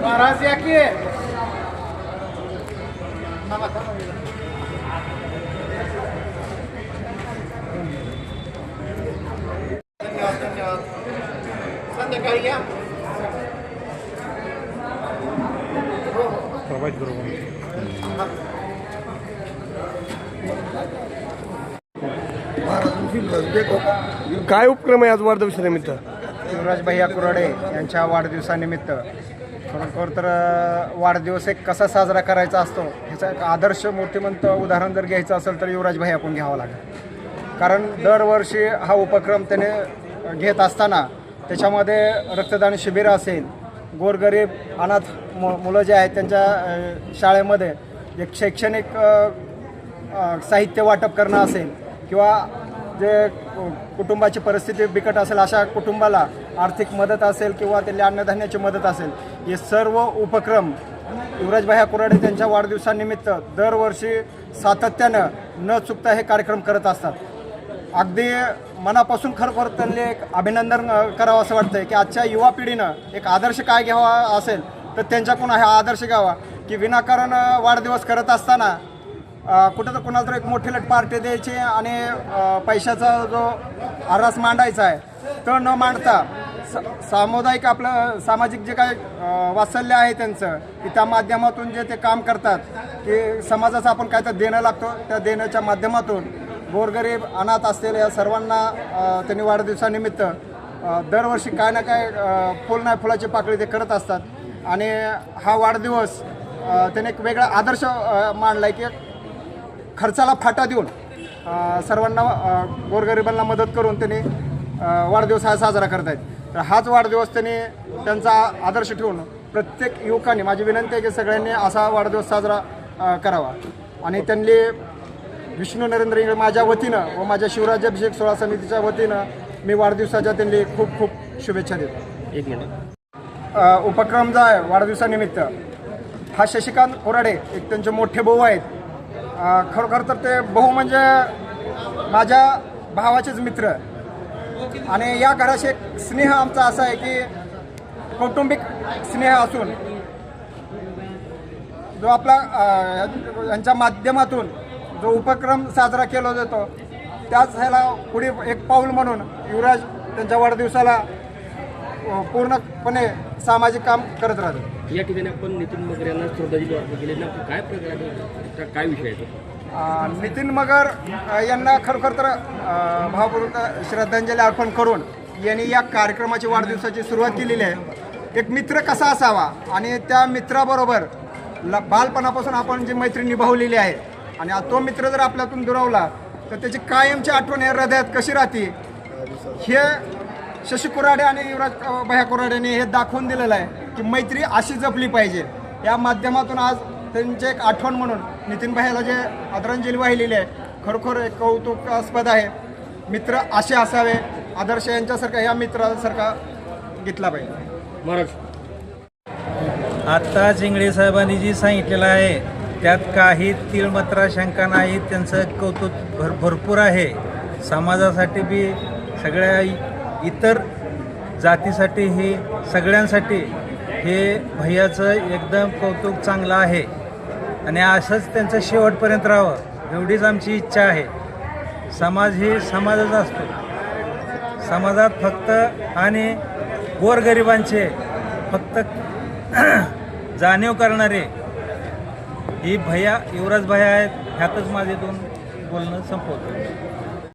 महाराज या की संध्याकाळी या काय उपक्रम आहे आज वाढदिवसानिमित्त? युवराज भैया कुराडे यांच्या वाढदिवसानिमित्त खरोखर तर वाढदिवस एक कसा साजरा करायचा असतो ह्याचा एक आदर्श मूर्तिमंत उदाहरण जर घ्यायचं असेल तर युवराज भैया आपण घ्यावं लागेल. कारण दरवर्षी हा उपक्रम त्याने घेत असताना त्याच्यामध्ये रक्तदान शिबिर असेल, गोरगरीब अनाथ मुलं जे आहेत त्यांच्या शाळेमध्ये एक शैक्षणिक साहित्य वाटप करणं असेल किंवा जे कुटुंबाची परिस्थिती बिकट असेल अशा कुटुंबाला आर्थिक मदत असेल किंवा त्याला अन्नधान्याची मदत असेल, हे सर्व उपक्रम युवराज भैया कुराडे त्यांच्या वाढदिवसानिमित्त दरवर्षी सातत्यानं न चुकता हे कार्यक्रम करत असतात. अगदी मनापासून खरोखर त्यांनी एक अभिनंदन करावं असं वाटतं की आजच्या युवा पिढीनं एक आदर्श काय घ्यावा असेल तर त्यांच्याकडून हा आदर्श घ्यावा की विनाकारण वाढदिवस करत असताना कुठं तर कुणाला तर एक मोठी पार्टी द्यायची आणि पैशाचा जो आरास मांडायचा आहे तो न मांडता सामुदायिक आपलं सामाजिक जे काय वात्सल्य आहे त्यांचं की त्या माध्यमातून जे ते काम करतात की समाजाचं आपण काय तर देणं लागतो त्या देण्याच्या माध्यमातून गोरगरीब अनाथ असलेल्या सर्वांना त्यांनी वाढदिवसानिमित्त दरवर्षी काय ना काय फुल नाही फुलाची पाकळी ते करत असतात. आणि हा वाढदिवस त्याने एक वेगळा आदर्श मांडला आहे की खर्चाला फाटा देऊन सर्वांना गोरगरिबांना मदत करून त्यांनी वाढदिवस हा साजरा करत आहेत. तर हाच वाढदिवस त्यांनी त्यांचा आदर्श ठेवून प्रत्येक युवकांनी माझी विनंती आहे की सगळ्यांनी असा वाढदिवस साजरा करावा. आणि त्यांनी विष्णू नरेंद्र इंगळे माझ्या वतीनं व माझ्या शिवराज्याभिषेक सोहळा समितीच्या वतीनं मी वाढदिवसाच्या त्यांनी खूप खूप शुभेच्छा देतो. एक मिनिट. उपक्रम जो आहे वाढदिवसानिमित्त हा शशिकांत कोराडे एक त्यांचे मोठे भाऊ आहेत. खरोखर तर ते भाऊ म्हणजे माझ्या भावाचेच मित्र आणि या घराशी एक स्नेह आमचा असा आहे की कौटुंबिक स्नेह असून जो आपला यांच्या माध्यमातून जो उपक्रम साजरा केला जातो त्याच ह्याला पुढे एक पाऊल म्हणून युवराज त्यांच्या वाढदिवसाला पूर्णपणे सामाजिक काम करत राहतो. या ठिकाणी आपण नितीन मगर यांना श्रद्धांजली अर्पण केली ना, काय प्रकार काय विषय आहे तो? नितीन मगर यांना खरोखर तर भावपूर्वक श्रद्धांजली अर्पण करून यांनी या कार्यक्रमाची वाढदिवसाची सुरुवात केलेली आहे. एक मित्र कसा असावा आणि त्या मित्राबरोबर बालपणापासून आपण जी मैत्री निभावलेली आहे आणि तो मित्र जर आपल्यातून दुरावला तर त्याची कायमची आठवण या हृदयात कशी राहते हे शशी कुराडे आणि युवराज भैया कुराडेने हे दाखवून दिलेलं आहे की मैत्री अशी जपली पाहिजे. या माध्यमातून आज त्यांचे एक आठवण म्हणून नितीन भैयाला जे आदरांजली वाहिलेली आहे खरोखर एक कौतुकास्पद आहे. मित्र असे असावे, आदर्श यांच्यासारखा या मित्रासारखा घेतला पाहिजे. महाराज आत्ता इंगळे साहेबांनी जी सांगितलेलं आहे त्यात काही तीळमात्र शंका नाही. त्यांचं कौतुक भरपूर आहे. समाजासाठी बी सगळ्या इतर जातीसाठी हे सगळ्यांसाठी हे भैयाचं एकदम कौतुक चांगलं आहे आणि असंच त्यांचं शेवटपर्यंत राहावं एवढीच आमची इच्छा आहे. समाज ही समाजाचा असतो. समाजात फक्त आणि गोरगरिबांचे फक्त जाणीव करणारे ही भैया युवराज भैया आहेत. ह्यातच माझे दोन बोलणं संपवतो.